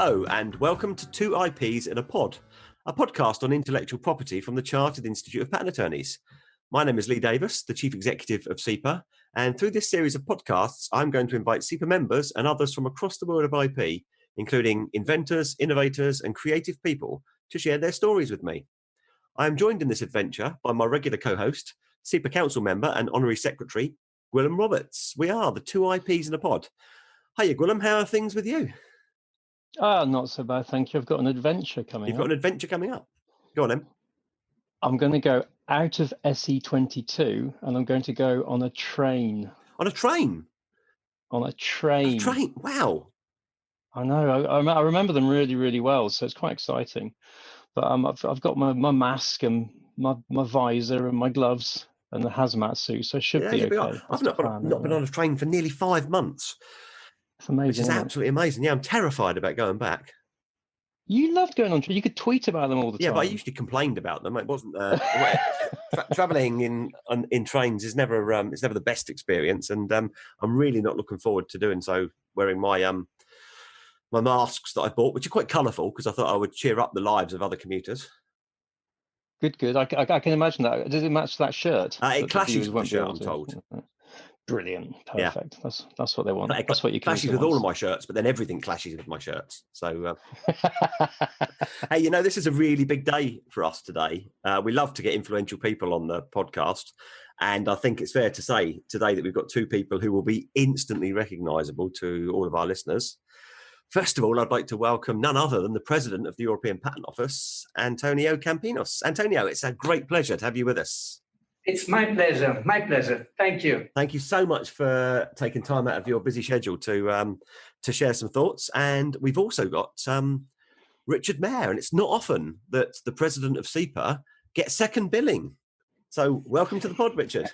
Hello and welcome to Two IPs in a Pod, a podcast on intellectual property from the Chartered Institute of Patent Attorneys. My name is Lee Davis, the Chief Executive of CIPA, and through this series of podcasts, I'm going to invite CIPA members and others from across the world of IP, including inventors, innovators, and creative people, to share their stories with me. I am joined in this adventure by my regular co-host, CIPA Council member and Honorary Secretary, Gwilym Roberts. We are the Two IPs in a Pod. Hiya, Gwilym, how are things with you? Not so bad, thank you. I've got an adventure coming up. You've got an adventure coming up. Go on, then. I'm going to go out of SE22 and I'm going to go on a train. On a train? On a train. A train? Wow. I know. I remember them really, really well, so it's quite exciting. But I've got my mask and my visor and my gloves and the hazmat suit, so it should be okay. I've not been on a train for nearly 5 months. It's amazing. Which is absolutely amazing. Yeah, I'm terrified about going back. You loved going on trains. You could tweet about them all the time. Yeah, but I usually complained about them. It wasn't traveling in trains is never it's never the best experience, and I'm really not looking forward to doing so. Wearing my my masks that I bought, which are quite colourful, because I thought I would cheer up the lives of other commuters. Good. I can imagine that. Does it match that shirt? It clashes with the shirt, I'm told. Brilliant, perfect. Yeah. That's what they want. It that's what you clashes with all of my shirts, but then everything clashes with my shirts. So, hey, this is a really big day for us today. We love to get influential people on the podcast, and I think it's fair to say today that we've got two people who will be instantly recognisable to all of our listeners. First of all, I'd like to welcome none other than the President of the European Patent Office, António Campinos. António, it's a great pleasure to have you with us. It's my pleasure. My pleasure. Thank you. Thank you so much for taking time out of your busy schedule to share some thoughts. And we've also got Richard Mair, and it's not often that the president of CIPA gets second billing. So welcome to the pod, Richard.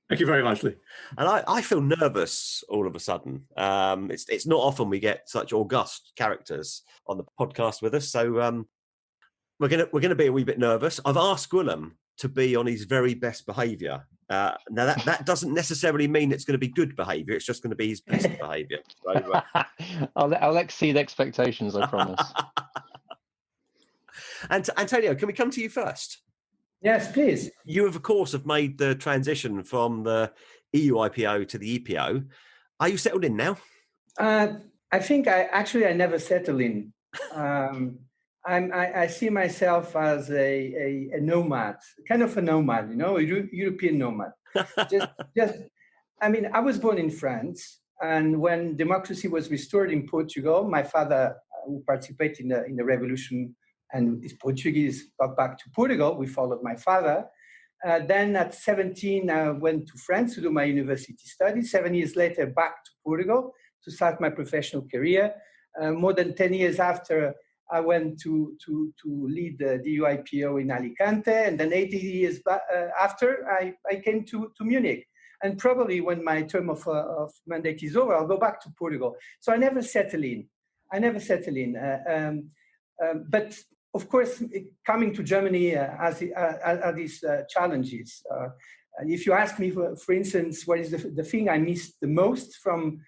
Thank you very much, Lee. And I feel nervous all of a sudden. It's not often we get such august characters on the podcast with us. So we're gonna be a wee bit nervous. I've asked Gwilym to be on his very best behaviour. Now that doesn't necessarily mean it's going to be good behaviour. It's just going to be his best behaviour. So, I'll exceed expectations, I promise. And António, can we come to you first? Yes, please. You of course have made the transition from the EU IPO to the EPO. Are you settled in now? I think I never settle in. I see myself as a nomad, kind of a nomad, a European nomad. I was born in France, and when democracy was restored in Portugal, my father, who participated in the revolution and is Portuguese, got back to Portugal. We followed my father. Then at 17, I went to France to do my university studies. 7 years later, back to Portugal to start my professional career. More than 10 years after, I went to lead the EU IPO in Alicante, and then 80 years after, I came to Munich. And probably when my term of mandate is over, I'll go back to Portugal. So I never settle in. But of course, coming to Germany has these challenges. And if you ask me, for instance, what is the thing I miss the most from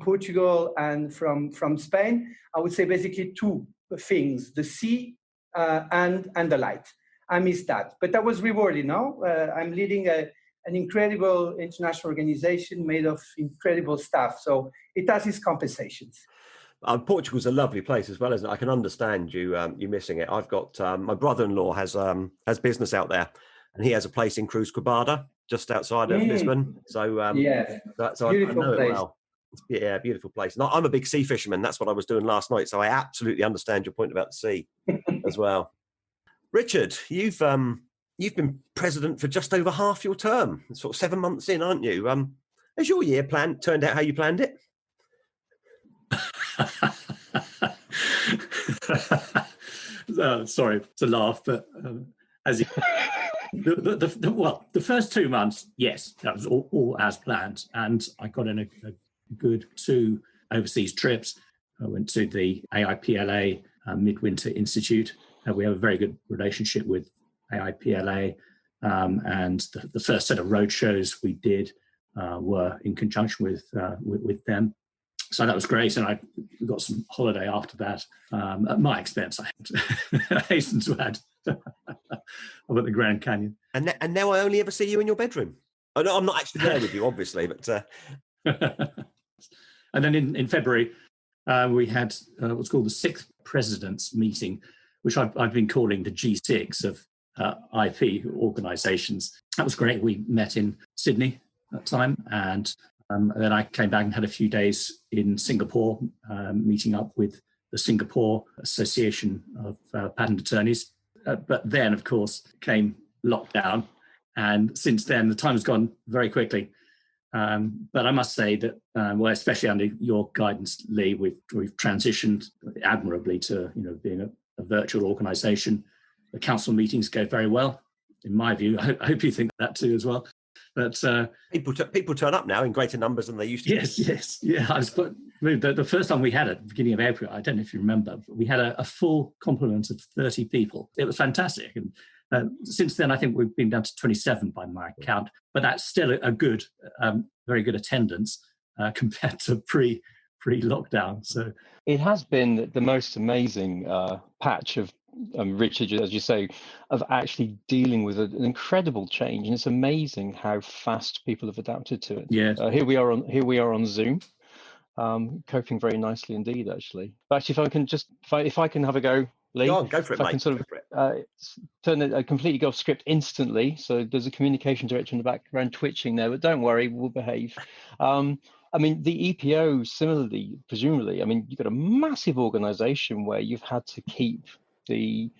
Portugal and from Spain, I would say basically two things: the sea and the light. I miss that, but that was rewarding. I'm leading an incredible international organization made of incredible staff, so it has its compensations. Portugal's a lovely place as well, isn't it? I can understand you missing it. I've got my brother-in-law has business out there, and he has a place in Cruz Quebrada, just outside of Lisbon. So so I know it well. Yeah, beautiful place. And I'm a big sea fisherman. That's what I was doing last night. So I absolutely understand your point about the sea as well. Richard, you've been president for just over half your term, sort of 7 months in, aren't you? Has your year turned out how you planned it? Sorry to laugh, but as the first 2 months, yes, that was all as planned, and I got in a good 2 overseas trips. I went to the AIPLA Midwinter Institute. We have a very good relationship with AIPLA, and the first set of roadshows we did were in conjunction with them. So that was great, and I got some holiday after that at my expense. I hasten to add, I'm at the Grand Canyon. And now I only ever see you in your bedroom. I know I'm not actually there with you, obviously, but. And then in February, we had what's called the 6th President's Meeting, which I've been calling the G6 of IP organisations. That was great. We met in Sydney at that time, and then I came back and had a few days in Singapore, meeting up with the Singapore Association of Patent Attorneys. But then, of course, came lockdown, and since then, the time has gone very quickly. But I must say that, well, especially under your guidance, Lee, we've transitioned admirably to being a virtual organisation. The council meetings go very well, in my view. I hope you think that too as well. But people turn up now in greater numbers than they used to. Yes, yeah. The first time we had it at the beginning of April, I don't know if you remember, but we had a full complement of 30 people. It was fantastic, and since then I think we've been down to 27 by my count. But that's still a good, very good attendance compared to pre-lockdown. So it has been the most amazing patch of. Richard, as you say, of actually dealing with an incredible change, and it's amazing how fast people have adapted to it. Yeah. Here we are on Zoom, coping very nicely indeed. Actually, but actually, if I can have a go, Lee. Go for it, if I can sort of turn a completely off script instantly. So there's a communication director in the background twitching there, but don't worry, we'll behave. I mean, the EPO similarly, presumably. I mean, you've got a massive organisation where you've had to keep the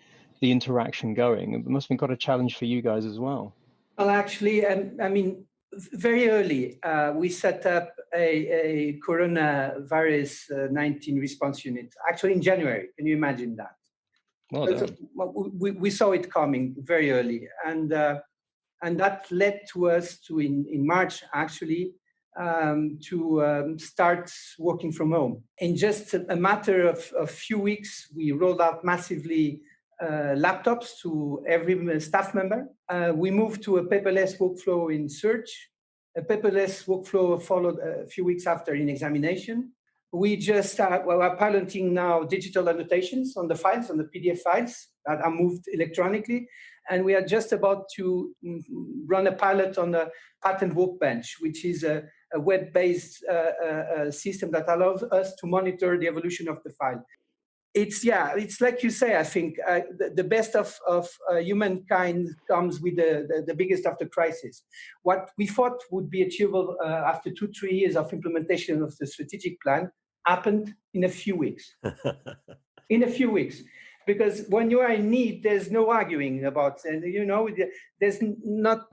interaction going. It must have been quite a challenge for you guys as well. Well, actually, I mean, very early, we set up a coronavirus 19 response unit, actually in January. Can you imagine that? Well, we saw it coming very early. And that led to us to, in March, actually, to start working from home. In just a matter of a few weeks, we rolled out massively laptops to every staff member. We moved to a paperless workflow in search. A paperless workflow followed a few weeks after in examination. We just are piloting now digital annotations on the files, on the PDF files that are moved electronically. And we are just about to run a pilot on the patent workbench, which is a web-based system that allows us to monitor the evolution of the file. It's like you say, I think the best of humankind comes with the biggest of the crisis. What we thought would be achievable after 2-3 years of implementation of the strategic plan happened in a few weeks. In a few weeks. Because when you are in need, there's no arguing about, and there's not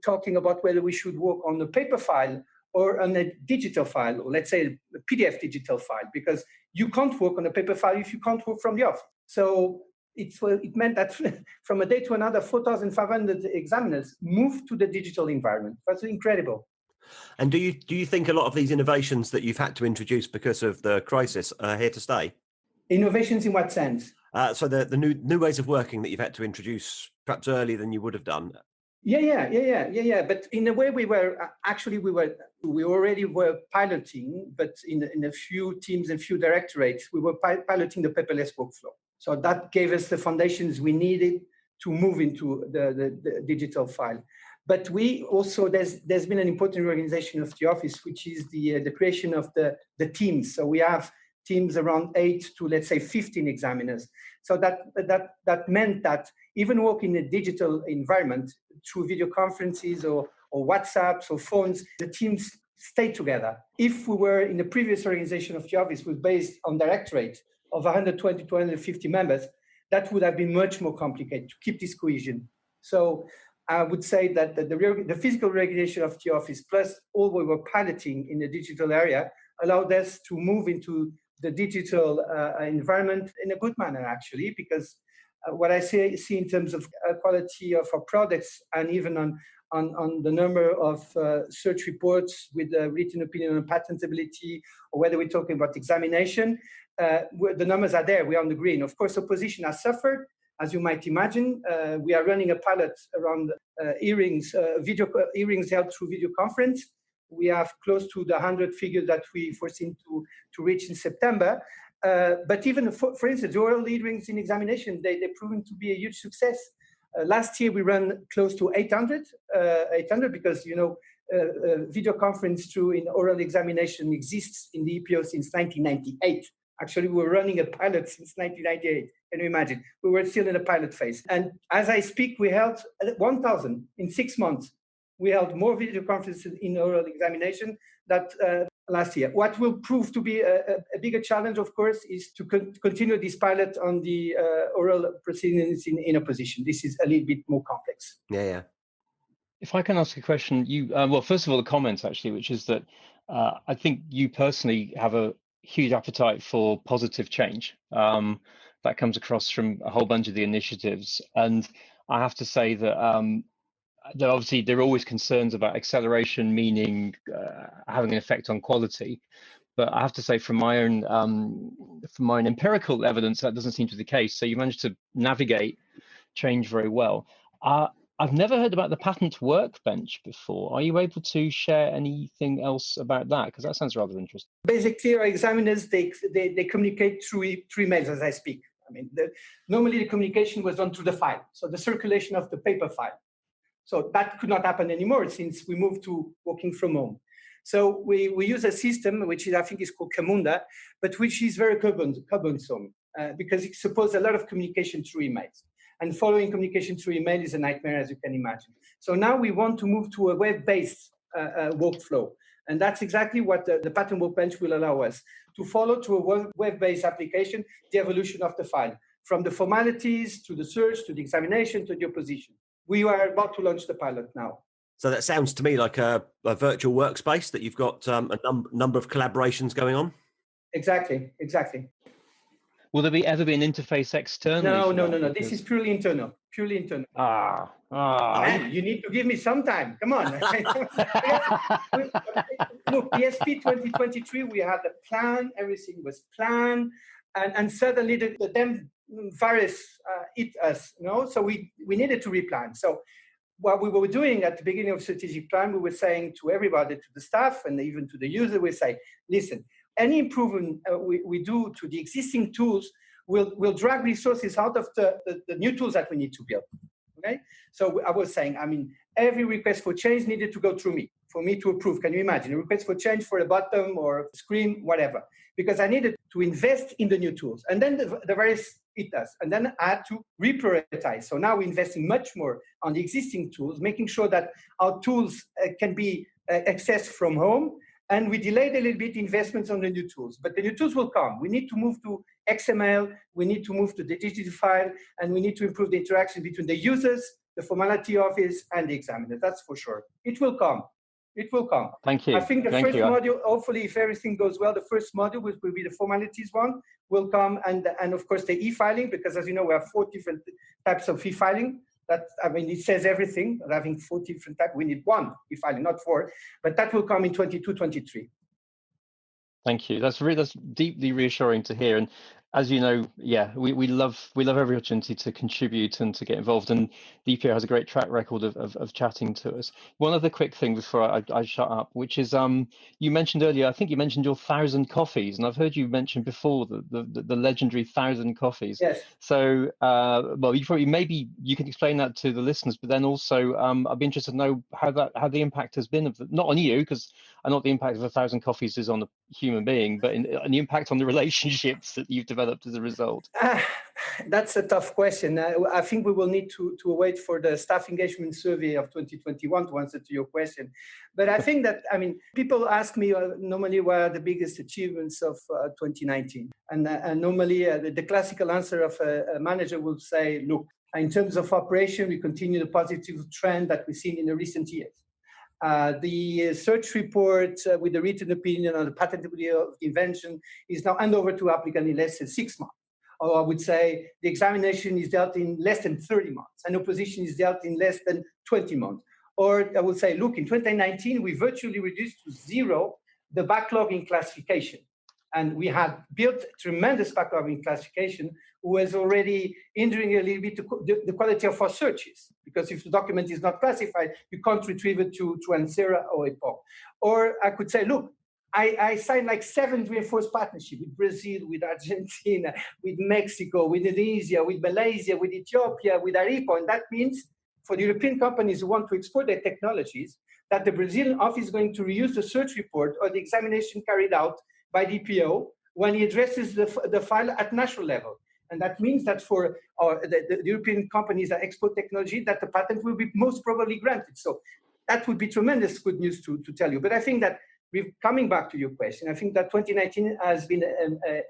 talking about whether we should work on a paper file or on a digital file, or let's say a PDF digital file, because you can't work on a paper file if you can't work from the office. So it meant that from a day to another, 4,500 examiners moved to the digital environment. That's incredible. And do you think a lot of these innovations that you've had to introduce because of the crisis are here to stay? Innovations in what sense? So the new ways of working that you've had to introduce perhaps earlier than you would have done. Yeah. But in a way, we already were piloting, but in a few teams and few directorates, we were piloting the paperless workflow. So that gave us the foundations we needed to move into the digital file. But we also, there's been an important organization of the office, which is the creation of the teams. So we have teams around 8 to, let's say, 15 examiners. So that meant that even working in a digital environment through video conferences or WhatsApps or phones, the teams stay together. If we were in the previous organization of the office was based on directorate of 120 to 150 members, that would have been much more complicated to keep this cohesion. So I would say that the physical regulation of the office plus all we were piloting in the digital area allowed us to move into the digital environment in a good manner, actually, because what I see in terms of quality of our products and even on the number of search reports with a written opinion on patentability, or whether we're talking about examination, the numbers are there. We're on the green. Of course, opposition has suffered, as you might imagine. We are running a pilot around hearings held through video conference. We have close to the 100 figure that we foreseen to reach in September. But even, for instance, the oral hearings in examination, they've proven to be a huge success. Last year, we ran close to 800 because, video conference through in oral examination exists in the EPO since 1998. Actually, we were running a pilot since 1998. Can you imagine? We were still in a pilot phase. And as I speak, we held 1,000 in 6 months. We held more video conferences in oral examination that last year. What will prove to be a bigger challenge, of course, is to continue this pilot on the oral proceedings in opposition. This is a little bit more complex. Yeah. If I can ask a question, well, first of all, the comments actually, which is that I think you personally have a huge appetite for positive change. That comes across from a whole bunch of the initiatives. And I have to say that obviously there are always concerns about acceleration, meaning having an effect on quality. But I have to say, from my own empirical evidence, that doesn't seem to be the case. So you managed to navigate change very well. I've never heard about the patent workbench before. Are you able to share anything else about that? Because that sounds rather interesting. Basically, our examiners, they communicate through emails as I speak. I mean, normally the communication was done through the file, so the circulation of the paper file. So that could not happen anymore since we moved to working from home. So we use a system which I think is called Camunda, but which is very cumbersome because it supposes a lot of communication through emails. And following communication through email is a nightmare, as you can imagine. So now we want to move to a web-based workflow. And that's exactly what the patent workbench will allow us to follow to a web-based application, the evolution of the file, from the formalities to the search, to the examination, to the opposition. We are about to launch the pilot now. So that sounds to me like a virtual workspace that you've got a number of collaborations going on. Exactly. Will there ever be an interface externally? No. This is purely internal. Man, you need to give me some time. Come on. Look, PSP 2023, we had a plan. Everything was planned. And suddenly the damn virus hit us, So we needed to replan. So what we were doing at the beginning of strategic plan, we were saying to everybody, to the staff, and even to the user, we say, listen, any improvement we do to the existing tools will drag resources out of the new tools that we need to build. Okay? So I was saying, every request for change needed to go through me, for me to approve. Can you imagine? A request for change for a bottom or a screen, whatever. Because I needed to invest in the new tools. And then the virus hit us. And then I had to reprioritize. So now we're investing much more on the existing tools, making sure that our tools can be accessed from home. And we delayed a little bit investments on the new tools, but the new tools will come. We need to move to XML, we need to move to the digital file, and we need to improve the interaction between the users, the formality office, and the examiner. That's for sure. It will come. Thank you. I think the first module, hopefully, if everything goes well, the first module, which will be the formalities one, will come, and of course the e-filing, because as you know, we have 4 different types of e-filing. It says everything. But having 4 different types, we need 1 e-filing, not 4. But that will come in 22, 23. Thank you. That's deeply reassuring to hear. And as you know, we love every opportunity to contribute and to get involved. And the EPO has a great track record of chatting to us. One other quick thing before I shut up, which is you mentioned earlier, I think you mentioned your 1,000 coffees, and I've heard you mention before the legendary 1,000 coffees. Yes. So maybe you can explain that to the listeners, but then also I'd be interested to know how the impact has been not on you, because I know what the impact of 1,000 coffees is on a human being, but the impact on the relationships that you've developed as a result. That's a tough question. I think we will need to wait for the staff engagement survey of 2021 to answer to your question. But I think that, people ask me normally what are the biggest achievements of 2019. And normally the classical answer of a manager will say, look, in terms of operation, we continue the positive trend that we've seen in the recent years. The search report with the written opinion on the patentability of the invention is now handed over to applicant in less than 6 months. Or I would say the examination is dealt in less than 30 months, and opposition is dealt in less than 20 months. Or I would say, look, in 2019, we virtually reduced to 0 the backlog in classification. And we had built tremendous backlog in classification, who was already hindering a little bit the quality of our searches. Because if the document is not classified, you can't retrieve it to Ansera or EPO. Or I could say, look, I signed like 7 reinforced partnerships with Brazil, with Argentina, with Mexico, with Indonesia, with Malaysia, with Ethiopia, with EPO. And that means for the European companies who want to export their technologies, that the Brazilian office is going to reuse the search report or the examination carried out by the EPO when he addresses the file at national level. And that means that for the European companies that export technology, that the patent will be most probably granted. So that would be tremendous good news to tell you. But I think that coming back to your question, I think that 2019 has been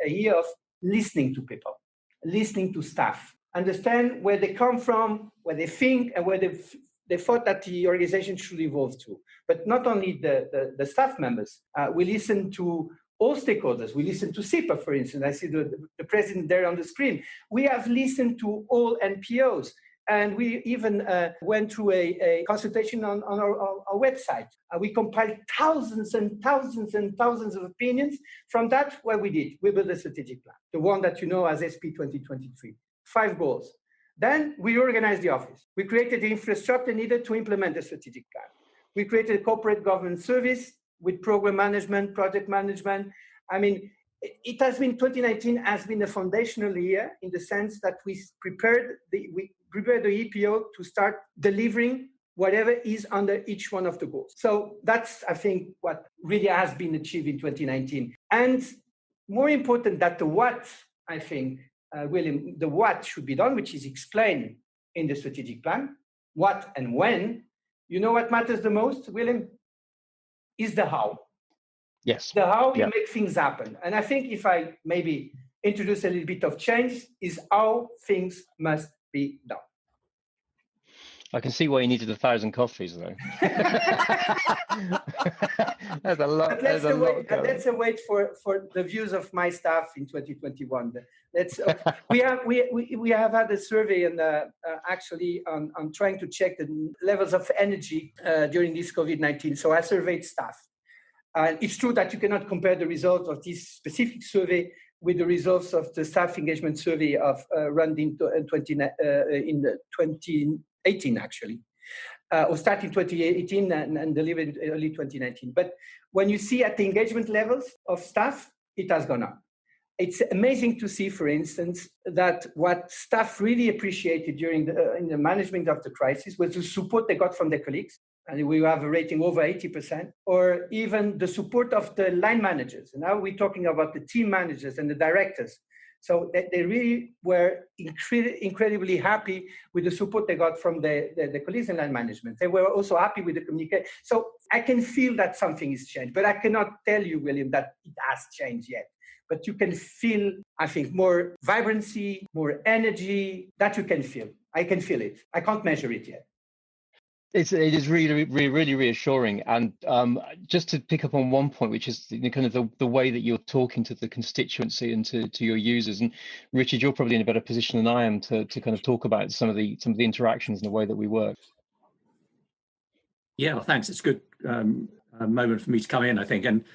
a year of listening to people, listening to staff, understand where they come from, where they think, and where they thought that the organization should evolve to. But not only the staff members, we listen to all stakeholders. We listen to CIPA, for instance. I see the president there on the screen. We have listened to all NPOs. And we even went through a consultation on our website. We compiled thousands and thousands and thousands of opinions. From that, what we did, we built a strategic plan, the one that you know as SP 2023, 5 goals. Then we organized the office. We created the infrastructure needed to implement the strategic plan. We created a corporate governance service with program management, project management. I mean, it has been, 2019 has been a foundational year in the sense that we prepared the EPO to start delivering whatever is under each one of the goals. So that's, I think, what really has been achieved in 2019. And more important than the what, I think, Gwilym, the what should be done, which is explained in the strategic plan, what and when. You know what matters the most, Gwilym? Is the how. Yes. The how you make things happen. And I think if I maybe introduce a little bit of change, is how things must be done. I can see why you needed 1,000 coffees, though. That's a lot. Let's wait for the views of my staff in 2021. We have had a survey and actually on trying to check the levels of energy during this COVID-19. So I surveyed staff. It's true that you cannot compare the results of this specific survey with the results of the staff engagement survey of run in 2018, actually, or starting 2018 and delivered in early 2019. But when you see at the engagement levels of staff, it has gone up. It's amazing to see, for instance, that what staff really appreciated during in the management of the crisis was the support they got from their colleagues. And we have a rating over 80%, or even the support of the line managers. And now we're talking about the team managers and the directors. So they really were incredibly happy with the support they got from the colleagues and line management. They were also happy with the communication. So I can feel that something has changed, but I cannot tell you, Gwilym, that it has changed yet. But you can feel, I think, more vibrancy, more energy, that you can feel. I can feel it. I can't measure it yet. It is really reassuring. And just to pick up on one point, which is kind of the way that you're talking to the constituency and to your users. And Richard, you're probably in a better position than I am to kind of talk about some of the interactions and the way that we work. Yeah, well, thanks. It's a good moment for me to come in, I think. And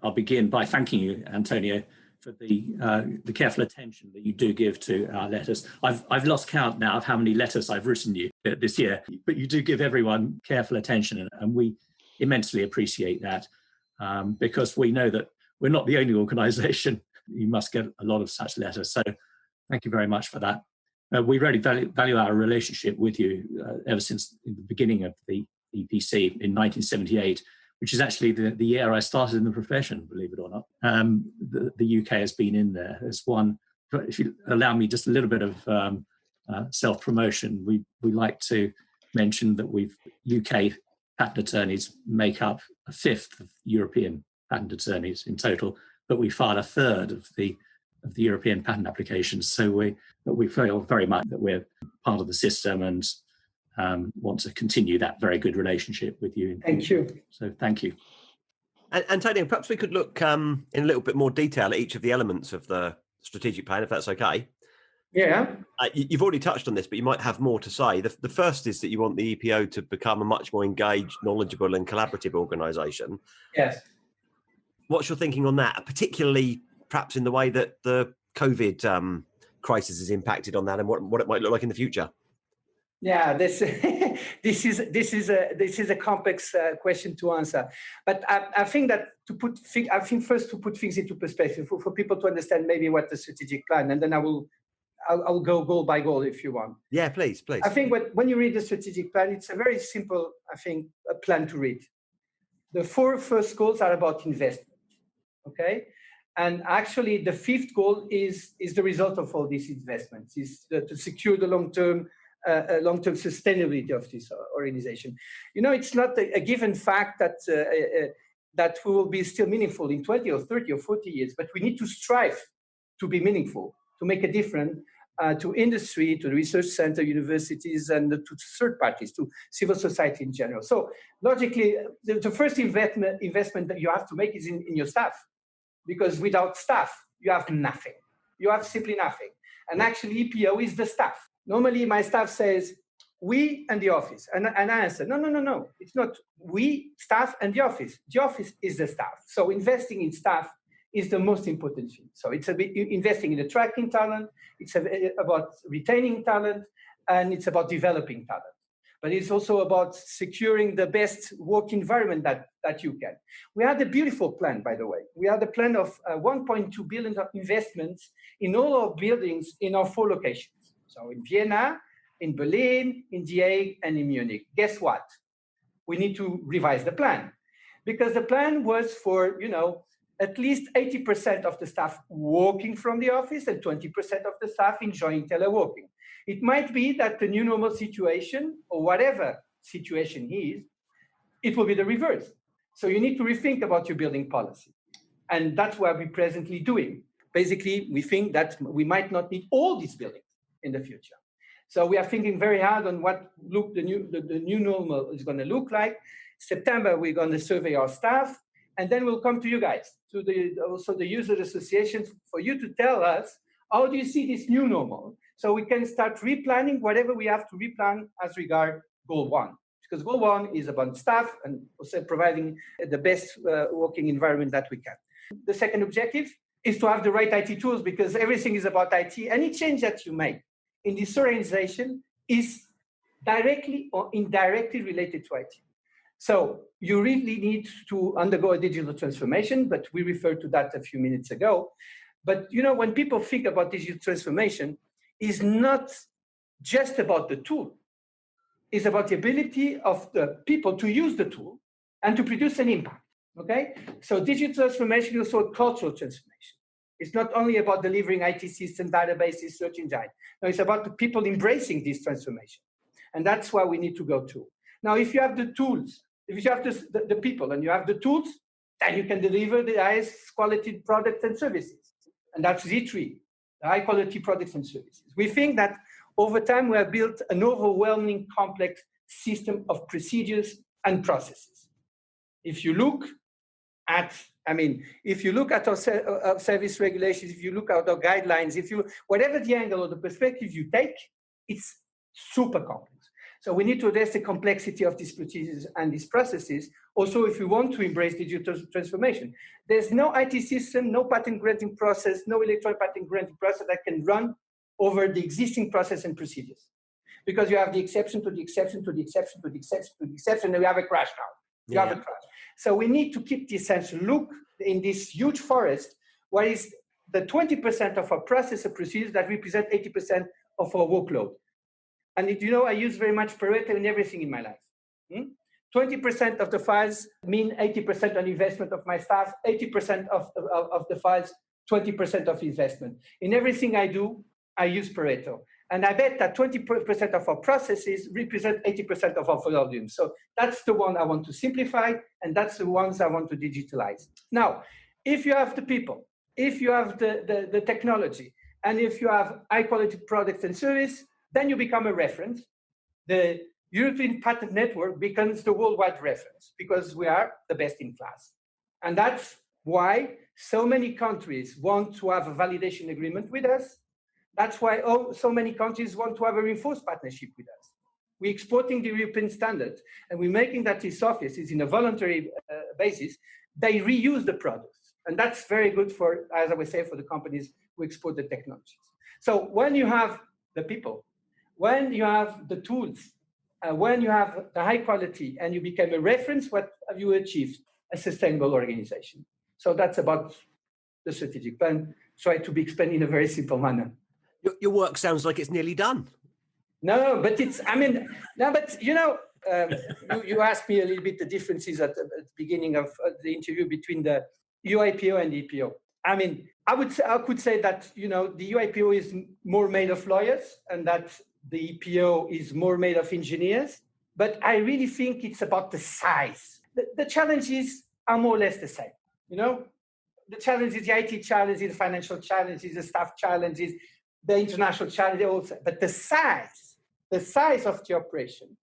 I'll begin by thanking you, Antonio, for the careful attention that you do give to our letters. I've lost count now of how many letters I've written you this year, but you do give everyone careful attention, and we immensely appreciate that, because we know that we're not the only organisation. You must get a lot of such letters, so thank you very much for that. We really value our relationship with you ever since the beginning of the EPC in 1978, which is actually the year I started in the profession, believe it or not. The UK has been in there as one. If you allow me just a little bit of self-promotion, we like to mention that UK patent attorneys make up a fifth of European patent attorneys in total, but we file a third of the European patent applications. So we feel very much that we're part of the system and want to continue that very good relationship with you. Thank you. So thank you. And Antonio, perhaps we could look in a little bit more detail at each of the elements of the strategic plan, if that's okay. Yeah. You've already touched on this, but you might have more to say. The first is that you want the EPO to become a much more engaged, knowledgeable and collaborative organisation. Yes. What's your thinking on that, particularly perhaps in the way that the COVID crisis has impacted on that, and what it might look like in the future? Yeah, this is a complex question to answer, but I think that first to put things into perspective for people to understand maybe what the strategic plan, and then I'll go goal by goal if you want. Yeah, please. I think when you read the strategic plan, it's a very simple, I think, a plan to read. The 4 first goals are about investment, okay? And actually, the 5th goal is the result of all these investments, is to secure the long-term sustainability of this organization. You know, it's not a given fact that we will be still meaningful in 20 or 30 or 40 years, but we need to strive to be meaningful, to make a difference to industry, to the research center, universities, and to third parties, to civil society in general. So logically, the first investment that you have to make is in your staff, because without staff, you have nothing. You have simply nothing. And actually, EPO is the staff. Normally, my staff says, we and the office. And I answer, no. It's not we, staff, and the office. The office is the staff. So investing in staff is the most important thing. So it's investing in attracting talent, it's about retaining talent, and it's about developing talent. But it's also about securing the best work environment that you can. We had a beautiful plan, by the way. We had a plan of 1.2 billion of investments in all our buildings in our 4 locations. So in Vienna, in Berlin, in The Hague, and in Munich. Guess what? We need to revise the plan, because the plan was for, at least 80% of the staff working from the office and 20% of the staff enjoying teleworking. It might be that the new normal situation, or whatever situation is, it will be the reverse. So you need to rethink about your building policy. And that's what we're presently doing. Basically, we think that we might not need all these buildings in the future. So we are thinking very hard on what the new normal is going to look like. September, we're going to survey our staff, and then we'll come to you guys, to also the user associations, for you to tell us, how do you see this new normal? So we can start replanning whatever we have to replan as regard goal 1. Because goal 1 is about staff and also providing the best working environment that we can. The second objective is to have the right IT tools, because everything is about IT. Any change that you make in this organization is directly or indirectly related to IT. So you really need to undergo a digital transformation, but we referred to that a few minutes ago. But when people think about digital transformation, it's not just about the tool. It's about the ability of the people to use the tool and to produce an impact, okay? So digital transformation is also a cultural transformation. It's not only about delivering IT system, databases, search engine. No, it's about the people embracing this transformation. And that's where we need to go to. Now, if you have the tools, if you have the people and you have the tools, then you can deliver the highest quality products and services. And that's Z3, the high quality products and services. We think that over time, we have built an overwhelming complex system of procedures and processes. If you look at our service regulations, if you look at our guidelines, whatever the angle or the perspective you take, it's super complex. So we need to address the complexity of these procedures and these processes. Also, if we want to embrace digital transformation, there's no IT system, no patent granting process, no electronic patent granting process that can run over the existing process and procedures. Because you have the exception to the exception to the exception to the exception to the exception, and we have a crash now. You have a crash. So we need to keep the essential look in this huge forest, where is the 20% of our process and procedures that represent 80% of our workload. And I use very much Pareto in everything in my life. 20% of the files mean 80% on investment of my staff, 80% of the files, 20% of investment. In everything I do, I use Pareto. And I bet that 20% of our processes represent 80% of our volume. So that's the one I want to simplify, and that's the ones I want to digitalize. Now, if you have the people, if you have the technology, and if you have high quality products and service, then you become a reference. The European Patent Network becomes the worldwide reference, because we are the best in class. And that's why so many countries want to have a validation agreement with us. That's why so many countries want to have a reinforced partnership with us. We're exporting the European standards, and we're making that these offices, in a voluntary basis, they reuse the products. And that's very good for, as I would say, for the companies who export the technologies. So when you have the people, when you have the tools, when you have the high quality and you become a reference, what have you achieved? A sustainable organization. So that's about the strategic plan. Try to be explained in a very simple manner. Your work sounds like it's nearly done. No, but it's, I mean, no, but you know, you asked me a little bit the differences at the beginning of the interview between the UIPO and the EPO. I mean, I could say that, you know, the UIPO is more made of lawyers and that the EPO is more made of engineers. But I really think it's about the size. The challenges are more or less the same, you know? The challenges, the IT challenges, the financial challenges, the staff challenges, the international challenges also. But the size of the operation,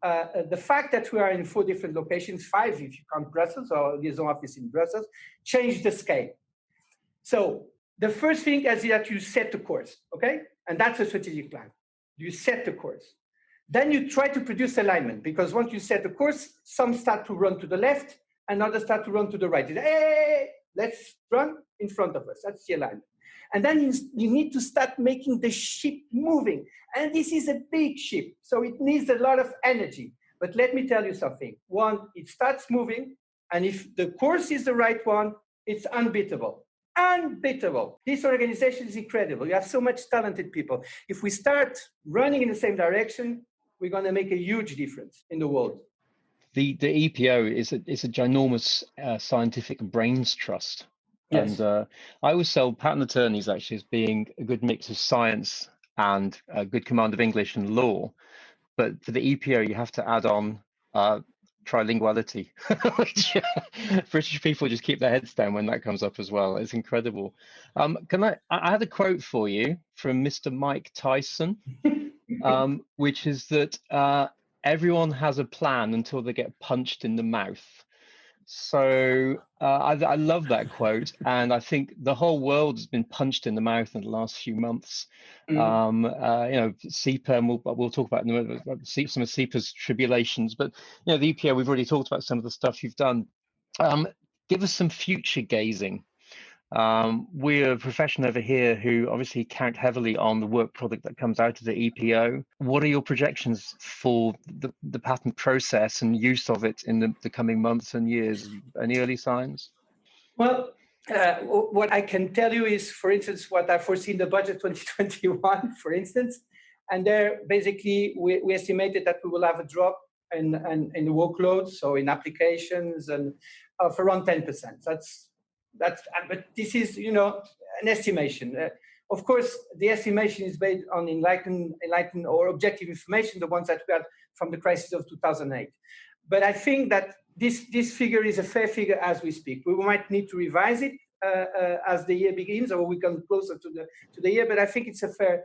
the fact that we are in 4 different locations, 5 if you count Brussels or liaison office in Brussels, changed the scale. So the first thing is that you set the course, okay? And that's a strategic plan. You set the course. Then you try to produce alignment, because once you set the course, some start to run to the left and others start to run to the right. Hey, let's run in front of us. That's the alignment. And then you need to start making the ship moving. And this is a big ship, so it needs a lot of energy. But let me tell you something. One, it starts moving, and if the course is the right one, it's unbeatable. Unbeatable. This organization is incredible. You have so much talented people. If we start running in the same direction, we're going to make a huge difference in the world. The EPO is a ginormous scientific brains trust. Yes. And I always sell patent attorneys actually as being a good mix of science and a good command of English and law. But for the EPO, you have to add on trilinguality, which British people just keep their heads down when that comes up as well. It's incredible. I had a quote for you from Mr. Mike Tyson, which is that everyone has a plan until they get punched in the mouth. So I love that quote, and I think the whole world has been punched in the mouth in the last few months. You know, CIPA, and we'll talk about some of CIPA's tribulations, but you know, the EPO, we've already talked about some of the stuff you've done. Give us some future gazing. We're a profession over here who obviously count heavily on the work product that comes out of the EPO. What are your projections for the patent process and use of it in the coming months and years? Any early signs? Well, what I can tell you is, for instance, what I foresee in the budget 2021, for instance, and there basically we estimated that we will have a drop in the workload, so in applications, and of around 10%. But this is, you know, an estimation. Of course, the estimation is based on enlightened or objective information, the ones that we had from the crisis of 2008. But I think that this figure is a fair figure as we speak. We might need to revise it as the year begins, or we come closer to the year. But I think it's a fair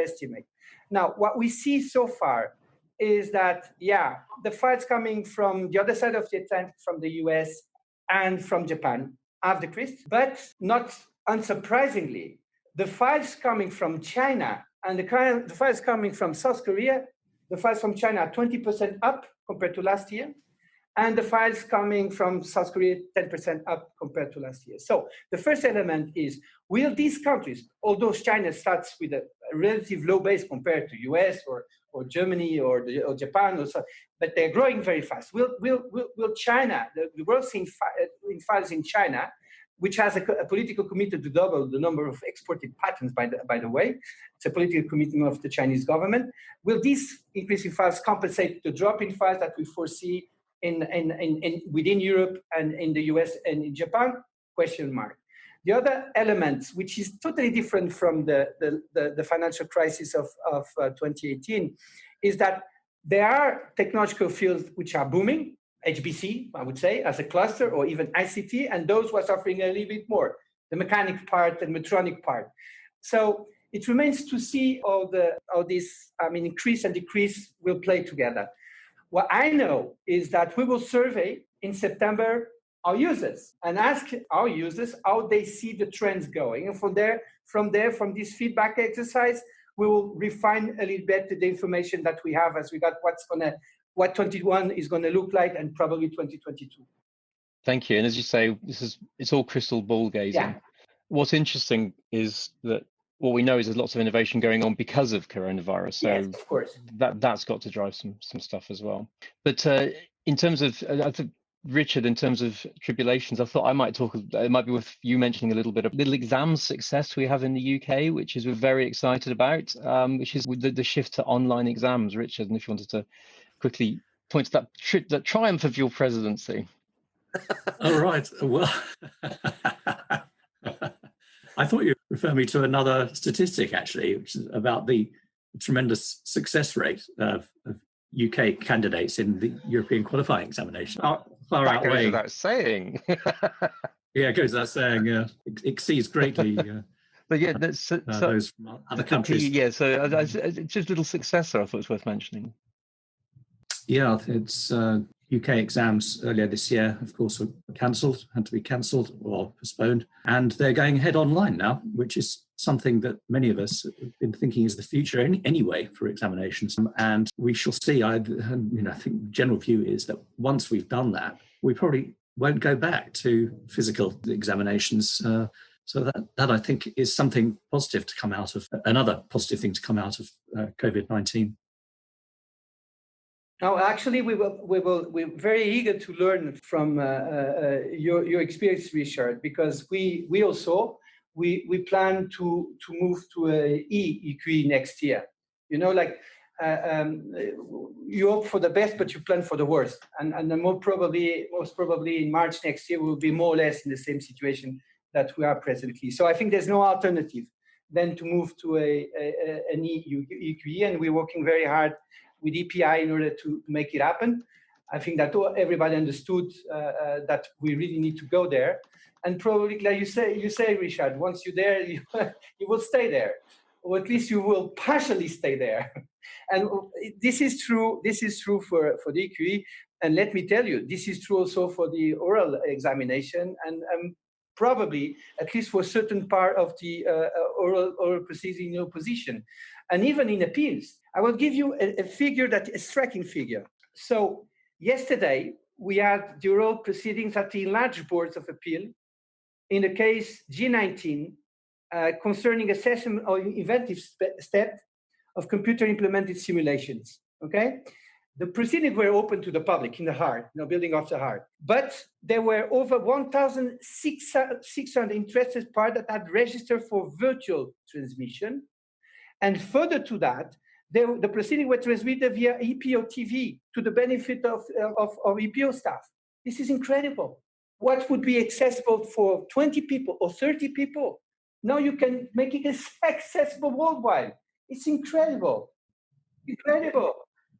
estimate. Now, what we see so far is that, yeah, the files coming from the other side of the Atlantic, from the US and from Japan, have decreased, but not unsurprisingly, the files coming from China and the files coming from South Korea, the files from China are 20% up compared to last year, and the files coming from South Korea 10% up compared to last year. So the first element is, will these countries, although China starts with a relative low base compared to US or Germany or Japan, or so, but they're growing very fast. Will China, the growth in files in China, which has a political commitment to double the number of exported patents, by the way, it's a political commitment of the Chinese government. Will this increase in files compensate the drop in files that we foresee within Europe and in the US and in Japan? Question mark. The other element, which is totally different from the financial crisis of 2018, is that there are technological fields which are booming, HBC, I would say, as a cluster, or even ICT, and those were suffering a little bit more, the mechanic part and metronic part. So it remains to see how this, increase and decrease will play together. What I know is that we will survey in September our users and ask our users how they see the trends going. And from this feedback exercise, we will refine a little bit the information that we have as we got what 21 is going to look like, and probably 2022. Thank you. And as you say, it's all crystal ball gazing. Yeah. What's interesting is that what we know is there's lots of innovation going on because of coronavirus. So Yes, of course. that's got to drive some stuff as well. But in terms of, I think, Richard, in terms of tribulations, I thought I might talk. It might be worth you mentioning a little bit of little exam success we have in the UK, which is we're very excited about, which is the shift to online exams. Richard, and if you wanted to quickly point to that triumph of your presidency. All right. Well, I thought you referred me to another statistic, actually, which is about the tremendous success rate of UK candidates in the European qualifying examination. Far That goes outweighing. without saying. Yeah, it goes without saying. Exceeds greatly. But yeah, that's those from other countries. Yeah, so just a little successor I thought was worth mentioning. Yeah, it's UK exams earlier this year, of course, were cancelled, had to be cancelled or postponed. And they're going ahead online now, which is something that many of us have been thinking is the future anyway for examinations. And we shall see. I think the general view is that once we've done that, we probably won't go back to physical examinations. So that I think is something positive to come out of, another positive thing to come out of COVID-19. No, actually, we're very eager to learn from your experience, Richard, because we plan to move to a EQE next year. You know, like you hope for the best, but you plan for the worst. And most probably in March next year, we'll be more or less in the same situation that we are presently. So I think there's no alternative than to move to an EQE, and we're working very hard with EPI in order to make it happen. I think that everybody understood that we really need to go there. And probably, like you say, Richard, once you're there, you will stay there, or at least you will partially stay there. And this is true. This is true for the EQE. And let me tell you, this is true also for the oral examination, and probably at least for a certain part of the oral proceeding in opposition, and even in appeals. I will give you a figure that is a striking figure. So yesterday, we had the oral proceedings at the enlarged boards of appeal in the case G19 concerning assessment or inventive step of computer implemented simulations, okay? The proceedings were open to the public in the heart, building of the heart. But there were over 1,600 interested parties that had registered for virtual transmission. And further to that, the proceedings were transmitted via EPO TV to the benefit of EPO staff. This is incredible. What would be accessible for 20 people or 30 people? Now you can make it accessible worldwide. It's incredible. Incredible.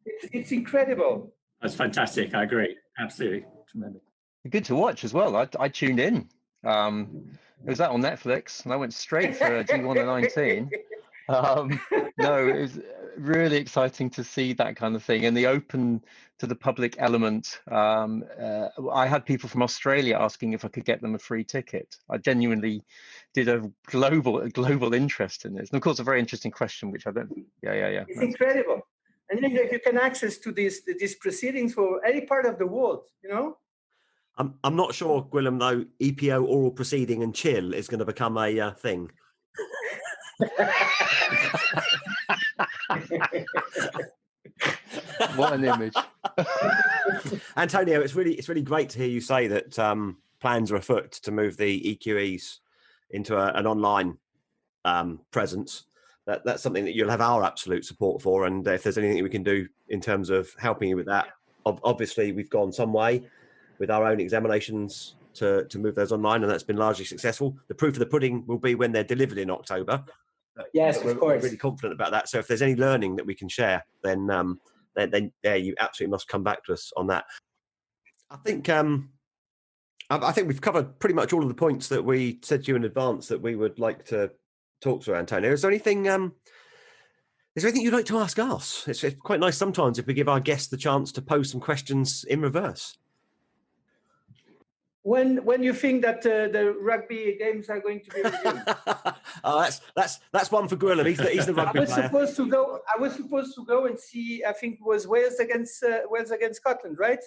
It's incredible. That's fantastic. I agree. Absolutely. Tremendous. Good to watch as well. I tuned in. It was that on Netflix, and I went straight for G119. No, it was really exciting to see that kind of thing, and the open to the public element. I had people from Australia asking if I could get them a free ticket. I genuinely did a global interest in this, and of course, a very interesting question, which I don't. Yeah. It's incredible, and then you can access to these proceedings for any part of the world. I'm not sure, Gwilym, though. EPO oral proceeding and chill is going to become a thing. What an image. Antonio, it's really great to hear you say that plans are afoot to move the EQEs into an online presence. That's something that you'll have our absolute support for, and if there's anything we can do in terms of helping you with that, obviously we've gone some way with our own examinations to move those online, and that's been largely successful. The proof of the pudding will be when they're delivered in October. Yes, of course. We're really confident about that. So if there's any learning that we can share, then you absolutely must come back to us on that. I think we've covered pretty much all of the points that we said to you in advance that we would like to talk through, Antonio. Is there anything you'd like to ask us? It's quite nice sometimes if we give our guests the chance to pose some questions in reverse. When you think that the rugby games are going to be resumed? That's one for Gwilym. He's the rugby player. I was supposed to go and see. I think it was Wales against Scotland, right?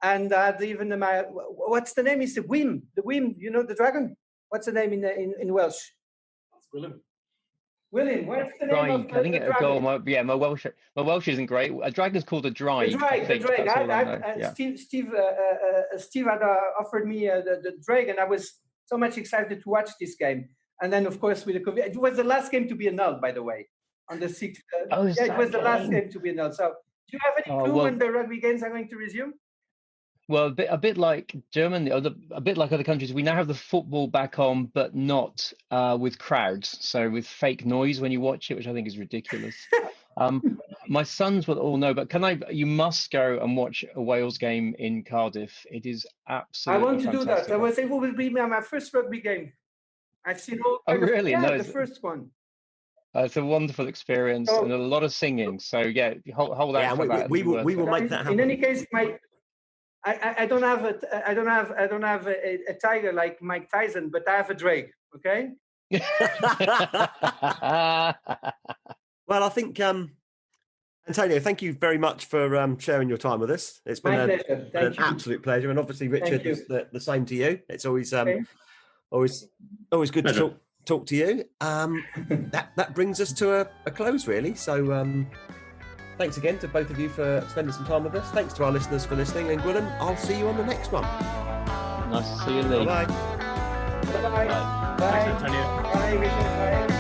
and even what's the name? Is the Gwym? The Gwym, you know, the dragon. What's the name in Welsh? It's Gwilym. Gwilym, what's the name of Drake. I think the a goal. dragon? My Welsh isn't great. A dragon's called a drake. The drake, the drake. Yeah. Steve had offered me the drake, and I was so much excited to watch this game. And then, of course, with the COVID, it was the last game to be annulled, by the way, on the 6th. It was the last game to be annulled. So, do you have any clue when the rugby games are going to resume? Well, a bit like Germany, a bit like other countries, we now have the football back on, but not with crowds. So with fake noise when you watch it, which I think is ridiculous. My sons will all know, but you must go and watch a Wales game in Cardiff. It is absolutely I want to fantastic. do that. It will be my first rugby game. I've seen all. Oh, really? No, the first one. It's a wonderful experience and a lot of singing. So yeah, hold out for that. We will make that happen. In any case, I don't have a tiger like Mike Tyson, but I have a drake. Okay. Well, I think Antonio, thank you very much for sharing your time with us. It's been an absolute pleasure, and obviously, Richard, the same to you. It's always good to talk to you. That brings us to a close, really. So. Thanks again to both of you for spending some time with us. Thanks to our listeners for listening. And Gwilym, I'll see you on the next one. Nice to see you, Lee. Bye-bye. Bye-bye. Bye. Thanks, Antonio. Bye, Richard. Bye.